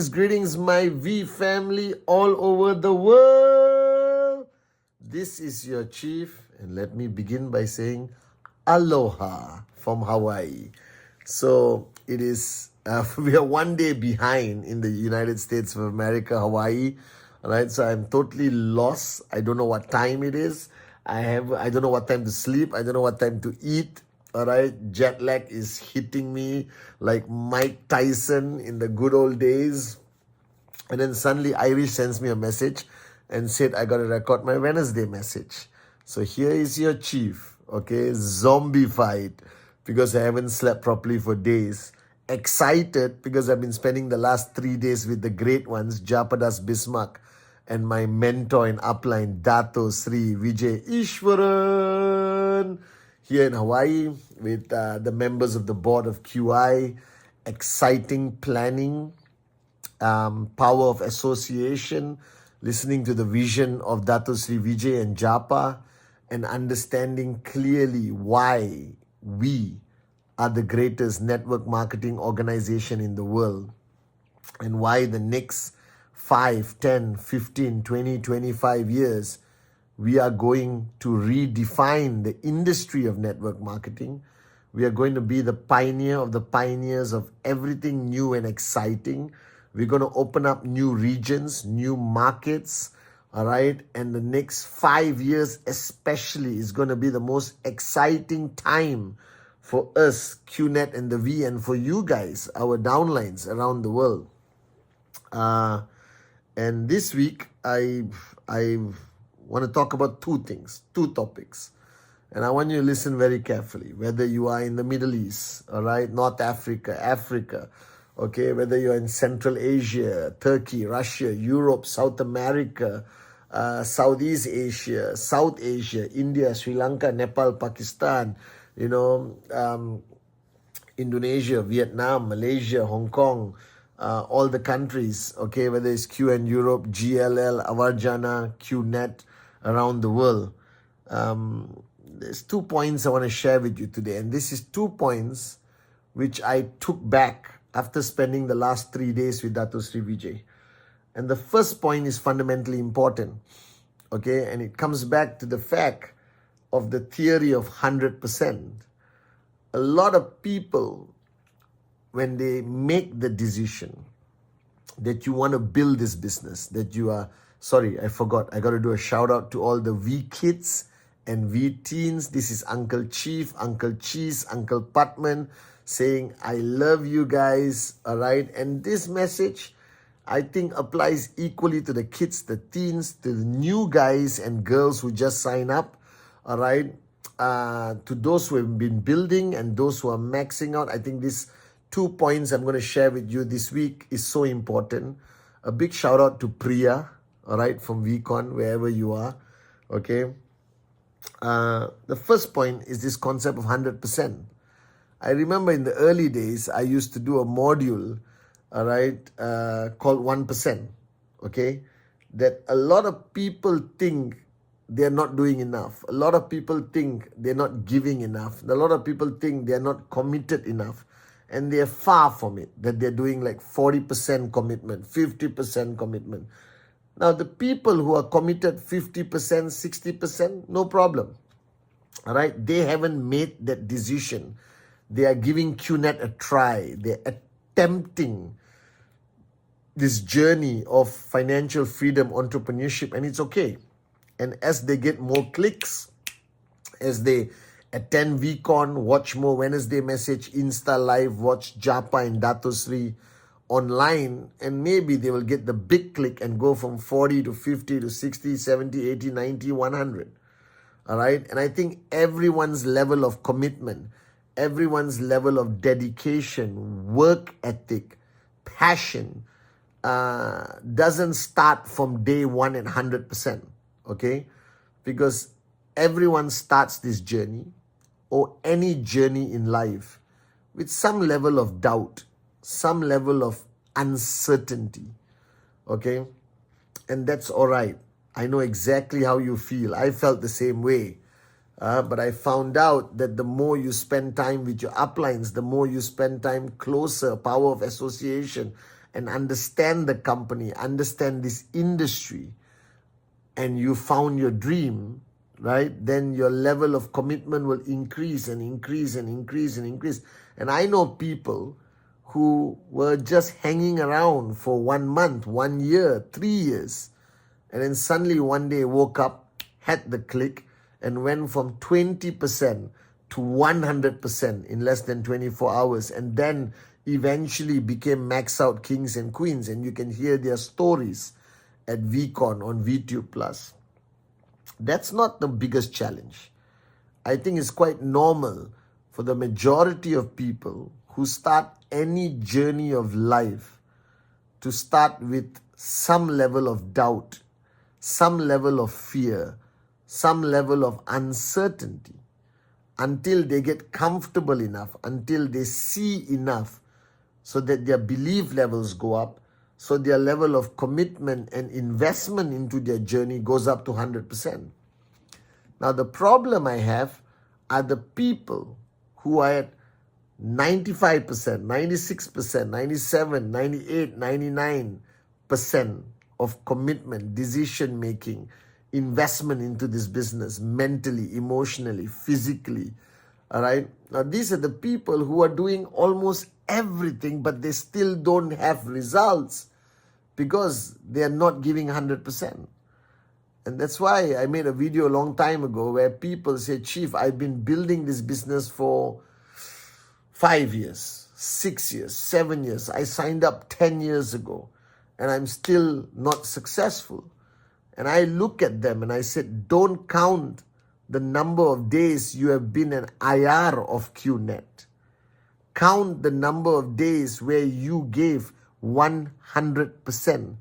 Greetings, my V family all over the world. This is your chief, and let me begin by saying aloha from Hawaii. So it is, we are one day behind in the United States of America, Hawaii. All right, so I'm totally lost. I don't know what time it is. I don't know what time to sleep. I don't know what time to eat. All right, jet lag is hitting me like Mike Tyson in the good old days. And then suddenly Irish sends me a message and said, I got to record my Wednesday message. So here is your chief, okay, zombified because I haven't slept properly for days. Excited because I've been spending the last 3 days with the great ones, Japadas Bismarck, and my mentor in upline, Dato Sri Vijay Ishwaran, here in Hawaii with the members of the board of QI. Exciting planning, power of association, listening to the vision of Dato Sri Vijay and Japa, and understanding clearly why we are the greatest network marketing organization in the world, and why the next 5, 10, 15, 20, 25 years, we are going to redefine the industry of network marketing. We are going to be the pioneer of the pioneers of everything new and exciting. We're going to open up new regions, new markets, all right? And the next 5 years especially is going to be the most exciting time for us, QNet and the V, and for you guys, our downlines around the world. And this week, I want to talk about two topics. And I want you to listen very carefully, whether you are in the Middle East, all right, North Africa, Africa, okay, whether you're in Central Asia, Turkey, Russia, Europe, South America, Southeast Asia, South Asia, India, Sri Lanka, Nepal, Pakistan, Indonesia, Vietnam, Malaysia, Hong Kong, all the countries, okay, whether it's QN Europe, GLL, Avarjana, QNet, around the world. There's 2 points I want to share with you today. And this is 2 points which I took back after spending the last 3 days with Dato Sri Vijay. And the first point is fundamentally important, okay? And it comes back to the fact of the theory of 100%. A lot of people, when they make the decision that you want to build this business, that you are, sorry, I forgot. I got to do a shout out to all the V kids and V teens. This is Uncle Chief, Uncle Cheese, Uncle Pathman saying, I love you guys, all right? And this message, I think, applies equally to the kids, the teens, to the new guys and girls who just sign up, all right? To those who have been building and those who are maxing out. I think these 2 points I'm going to share with you this week is so important. A big shout out to Priya, all right, from VCon, wherever you are, okay? The first point is this concept of 100%. I remember in the early days, I used to do a module, all right, called 1%, okay? That a lot of people think they're not doing enough. A lot of people think they're not giving enough. A lot of people think they're not committed enough. And they're far from it, that they're doing like 40% commitment, 50% commitment. Now, the people who are committed 50%, 60%, no problem. All right? They haven't made that decision. They are giving QNet a try. They're attempting this journey of financial freedom, entrepreneurship, and it's okay. And as they get more clicks, as they attend VCon, watch more Wednesday message, Insta Live, watch Japa and Dato Sri online, and maybe they will get the big click and go from 40 to 50 to 60, 70, 80, 90, 100. all right? And I think everyone's level of commitment, everyone's level of dedication, work ethic, passion doesn't start from day one and 100%, okay? Because everyone starts this journey or any journey in life with some level of doubt, some level of uncertainty, okay? And that's all right. I know exactly how you feel. I felt the same way. But I found out that the more you spend time with your uplines, the more you spend time closer, power of association, and understand the company, understand this industry, and you found your dream, right? Then your level of commitment will increase and increase and increase and increase. And I know people who were just hanging around for 1 month, 1 year, 3 years, and then suddenly one day woke up, had the click, and went from 20% to 100% in less than 24 hours, and then eventually became max out kings and queens. And you can hear their stories at VCon on VTube Plus. That's not the biggest challenge. I think it's quite normal for the majority of people who start any journey of life to start with some level of doubt, some level of fear, some level of uncertainty, until they get comfortable enough, until they see enough so that their belief levels go up, so their level of commitment and investment into their journey goes up to 100%. Now, the problem I have are the people who are at 95%, 96%, 97, 98, 99% of commitment, decision making, investment into this business, mentally, emotionally, physically. All right. Now, these are the people who are doing almost everything, but they still don't have results because they are not giving 100%. And that's why I made a video a long time ago where people say, Chief, I've been building this business for 5 years, 6 years, 7 years. I signed up 10 years ago and I'm still not successful. And I look at them and I said, don't count the number of days you have been an IR of QNet. Count the number of days where you gave 100%.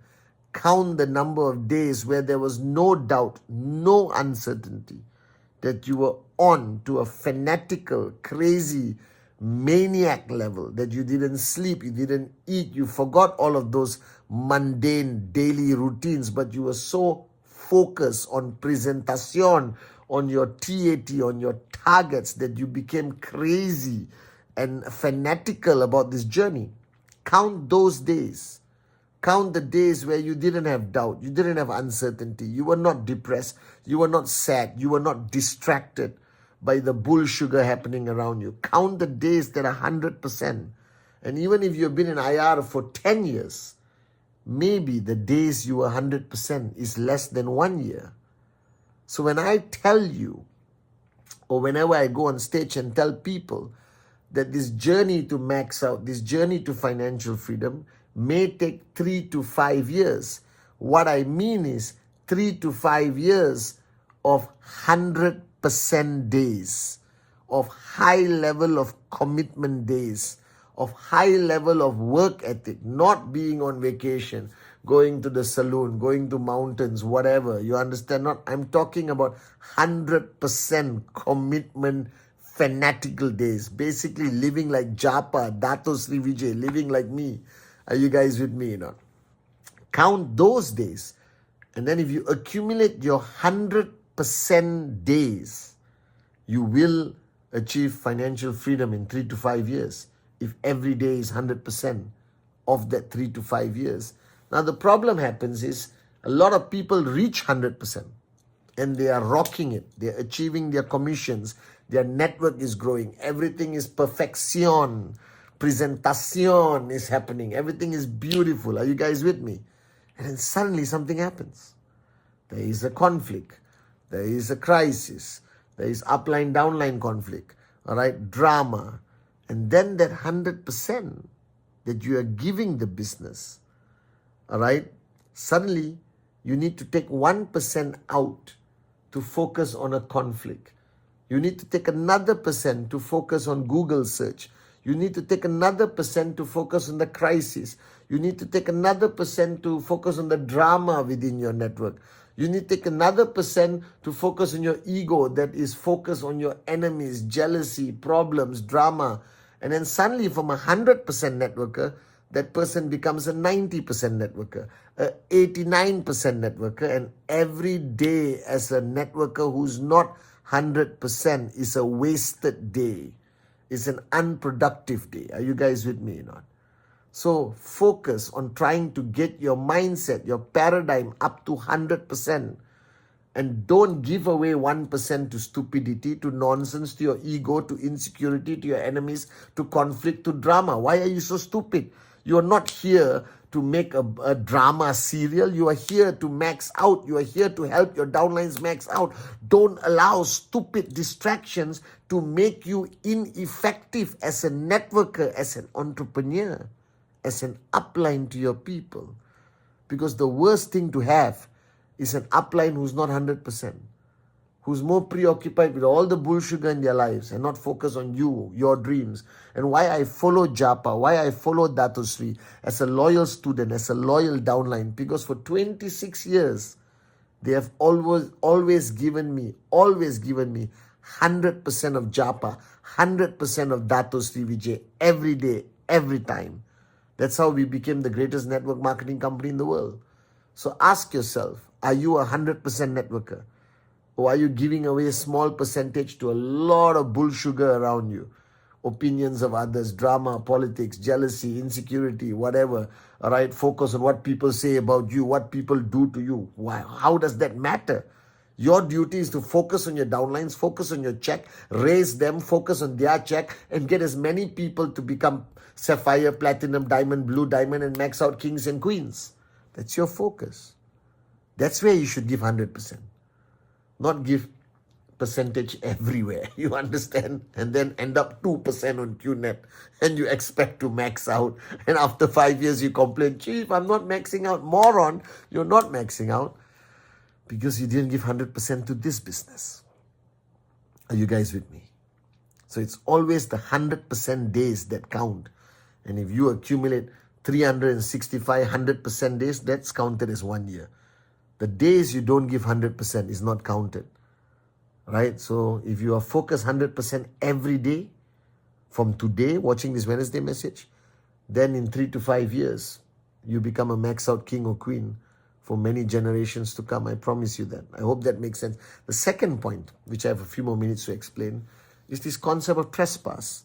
Count the number of days where there was no doubt, no uncertainty, that you were on to a fanatical, crazy, maniac level, that you didn't sleep, you didn't eat, you forgot all of those mundane daily routines, but you were so focused on presentation, on your TAT, on your targets, that you became crazy and fanatical about this journey. Count those days. Count the days where you didn't have doubt, you didn't have uncertainty, you were not depressed, you were not sad, you were not distracted by the bull sugar happening around you. Count the days that are 100%. And even if you've been in IR for 10 years, maybe the days you were 100% is less than 1 year. So when I tell you, or whenever I go on stage and tell people that this journey to max out, this journey to financial freedom may take 3 to 5 years. What I mean is 3 to 5 years of 100% days, of high level of commitment days, of high level of work ethic, not being on vacation, going to the saloon, going to mountains, whatever. You understand? Not, I'm talking about 100% commitment, fanatical days. Basically living like Japa, Dato Sri Vijay, living like me. Are you guys with me? Count those days. And then if you accumulate your 100% days, you will achieve financial freedom in 3 to 5 years. If every day is 100% of that 3 to 5 years. Now the problem happens is a lot of people reach 100% and they are rocking it. They're achieving their commissions. Their network is growing. Everything is perfection. Presentation is happening. Everything is beautiful. Are you guys with me? And then suddenly something happens. There is a conflict. There is a crisis. There is upline, downline conflict. All right, drama. And then that 100% that you are giving the business, all right, suddenly you need to take 1% out to focus on a conflict. You need to take another percent to focus on Google search. You need to take another percent to focus on the crisis. You need to take another percent to focus on the drama within your network. You need to take another percent to focus on your ego that is focused on your enemies, jealousy, problems, drama. And then suddenly from 100% networker, that person becomes a 90% networker, a 89% networker. And every day as a networker who's not 100% is a wasted day. It's an unproductive day. Are you guys with me or not? So focus on trying to get your mindset, your paradigm up to 100%. And don't give away 1% to stupidity, to nonsense, to your ego, to insecurity, to your enemies, to conflict, to drama. Why are you so stupid? You are not here to make a drama serial. You are here to max out. You are here to help your downlines max out. Don't allow stupid distractions to make you ineffective as a networker, as an entrepreneur, as an upline to your people. Because the worst thing to have is an upline who's not 100%, who's more preoccupied with all the bullshit in their lives and not focus on you, your dreams. And why I follow Japa, why I follow Dato Sri as a loyal student, as a loyal downline, because for 26 years, they have always given me 100% of Japa, 100% of Dato Sri Vijay, every day, every time. That's how we became the greatest network marketing company in the world. So ask yourself, are you a 100% networker? Or are you giving away a small percentage to a lot of bull sugar around you? Opinions of others, drama, politics, jealousy, insecurity, whatever. All right, focus on what people say about you, what people do to you. Why? How does that matter? Your duty is to focus on your downlines, focus on your check, raise them, focus on their check, and get as many people to become sapphire, platinum, diamond, blue diamond, and max out kings and queens. That's your focus. That's where you should give 100%. Not give percentage everywhere, you understand? And then end up 2% on QNet and you expect to max out. And after 5 years you complain, Chief, I'm not maxing out. Moron, you're not maxing out because you didn't give 100% to this business. Are you guys with me? So it's always the 100% days that count. And if you accumulate 365 100% days, that's counted as 1 year. The days you don't give 100% is not counted, right? So if you are focused 100% every day from today, watching this Wednesday message, then in 3 to 5 years, you become a max out king or queen for many generations to come. I promise you that. I hope that makes sense. The second point, which I have a few more minutes to explain, is this concept of trespass.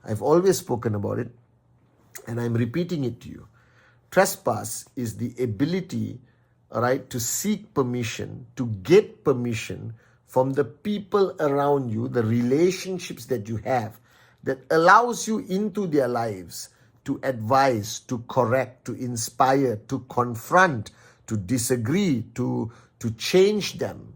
I've always spoken about it, and I'm repeating it to you. Trespass is the ability, all right, to seek permission, to get permission from the people around you, the relationships that you have, that allows you into their lives to advise, to correct, to inspire, to confront, to disagree, to change them.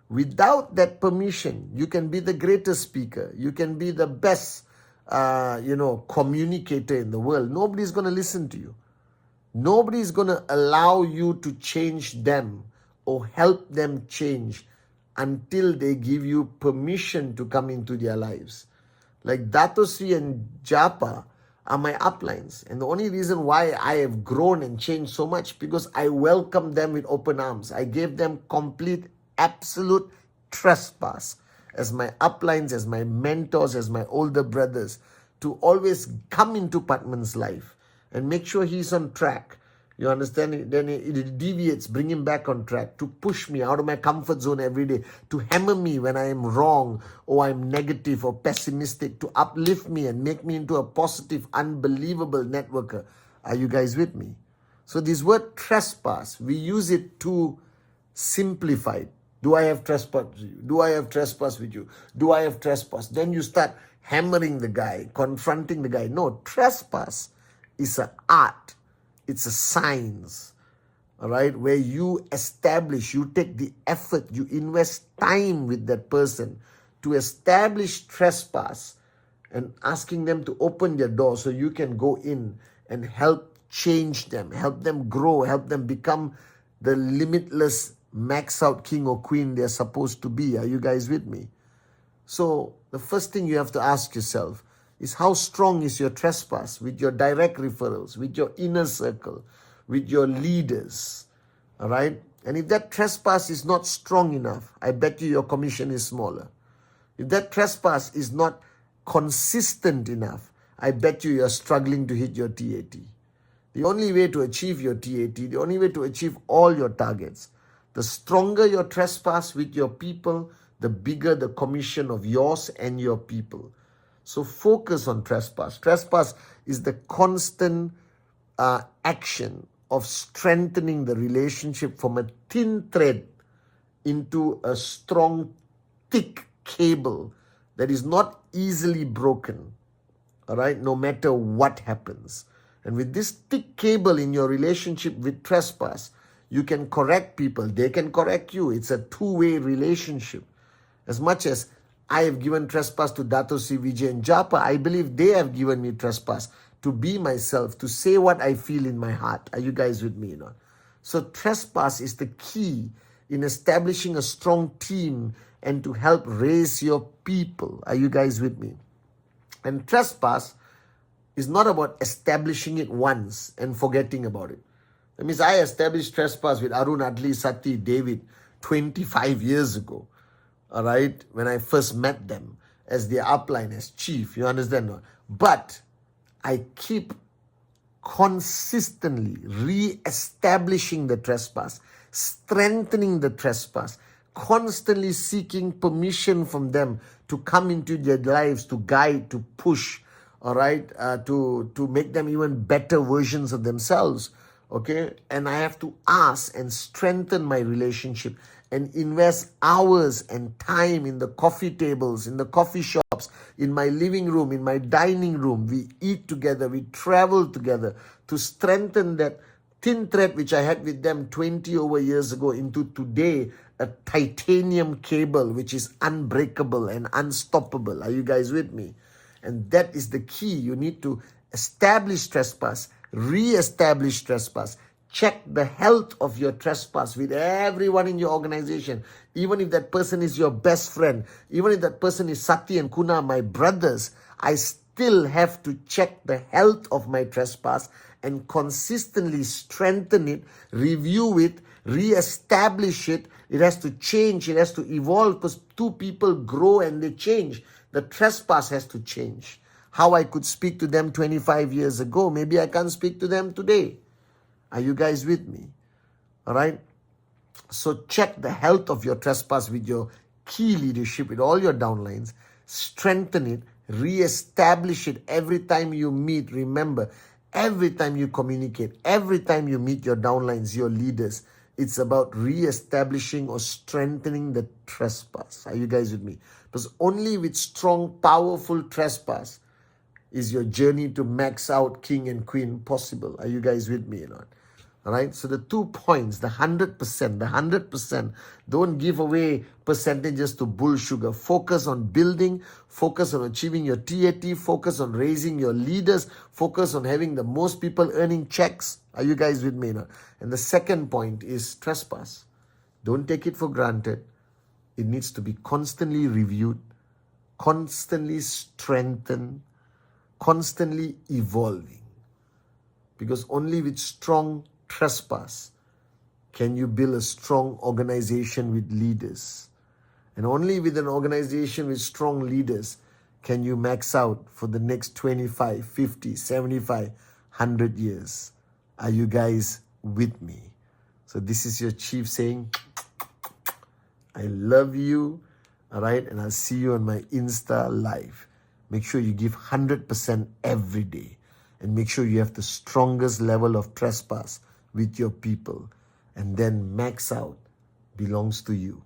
Without that permission, you can be the greatest speaker. You can be the best, communicator in the world. Nobody's going to listen to you. Nobody is going to allow you to change them or help them change until they give you permission to come into their lives. Like Dato Sri and Japa are my uplines. And the only reason why I have grown and changed so much, because I welcomed them with open arms. I gave them complete, absolute trespass as my uplines, as my mentors, as my older brothers, to always come into Pathman's life and make sure he's on track. You understand? Then it deviates, bring him back on track, to push me out of my comfort zone every day, to hammer me when I am wrong or I'm negative or pessimistic, to uplift me and make me into a positive, unbelievable networker. Are you guys with me? So this word trespass, we use it to simplify it. Do I have trespass with you? Do I have trespass with you? Do I have trespass? Then you start hammering the guy, confronting the guy. No, trespass is an art. It's a science, all right, where you establish, you take the effort, you invest time with that person to establish trespass and asking them to open their door so you can go in and help change them, help them grow, help them become the limitless max out king or queen they're supposed to be. Are you guys with me? So the first thing you have to ask yourself is, how strong is your trespass with your direct referrals, with your inner circle, with your leaders? All right? And if that trespass is not strong enough, I bet you your commission is smaller. If that trespass is not consistent enough, I bet you you're struggling to hit your TAT. The only way to achieve your TAT, the only way to achieve all your targets, the stronger your trespass with your people, the bigger the commission of yours and your people. So focus on trespass. Trespass is the constant action of strengthening the relationship from a thin thread into a strong, thick cable that is not easily broken, all right, no matter what happens. And with this thick cable in your relationship with trespass, you can correct people. They can correct you. It's a two-way relationship. As much as I have given trespass to Dato Sri Vijay and Japa, I believe they have given me trespass to be myself, to say what I feel in my heart. Are you guys with me? So trespass is the key in establishing a strong team and to help raise your people. Are you guys with me? And trespass is not about establishing it once and forgetting about it. That means I established trespass with Arun, Adli, Sati, David 25 years ago. All right, when I first met them as their upline, as chief, you understand? But I keep consistently re-establishing the trespass, strengthening the trespass, constantly seeking permission from them to come into their lives, to guide, to push, all right, to make them even better versions of themselves, okay? And I have to ask and strengthen my relationship and invest hours and time in the coffee tables, in the coffee shops, in my living room, in my dining room. We eat together, we travel together to strengthen that thin thread which I had with them 20 over years ago into today a titanium cable which is unbreakable and unstoppable. Are you guys with me? And that is the key. You need to establish trespass, re-establish trespass. Check the health of your trespass with everyone in your organization. Even if that person is your best friend, even if that person is Sati and Kuna, my brothers, I still have to check the health of my trespass and consistently strengthen it, review it, re-establish it. It has to change, it has to evolve, because two people grow and they change. The trespass has to change. How I could speak to them 25 years ago, maybe I can't speak to them today. Are you guys with me? All right. So check the health of your trespass with your key leadership, with all your downlines. Strengthen it, re-establish it every time you meet. Remember, every time you communicate, every time you meet your downlines, your leaders, it's about re-establishing or strengthening the trespass. Are you guys with me? Because only with strong, powerful trespass is your journey to max out king and queen possible. Are you guys with me or not? All right. So the 2 points, the 100%, don't give away percentages to bull sugar. Focus on building, focus on achieving your TAT, focus on raising your leaders, focus on having the most people earning checks. Are you guys with me now? And the second point is trespass. Don't take it for granted. It needs to be constantly reviewed, constantly strengthened, constantly evolving. Because only with strong trespass can you build a strong organization with leaders. And only with an organization with strong leaders can you max out for the next 25, 50, 75, 100 years. Are you guys with me? So this is your chief saying, I love you, all right? And I'll see you on my Insta live. Make sure you give 100% every day. And make sure you have the strongest level of trespass with your people. And then max out belongs to you.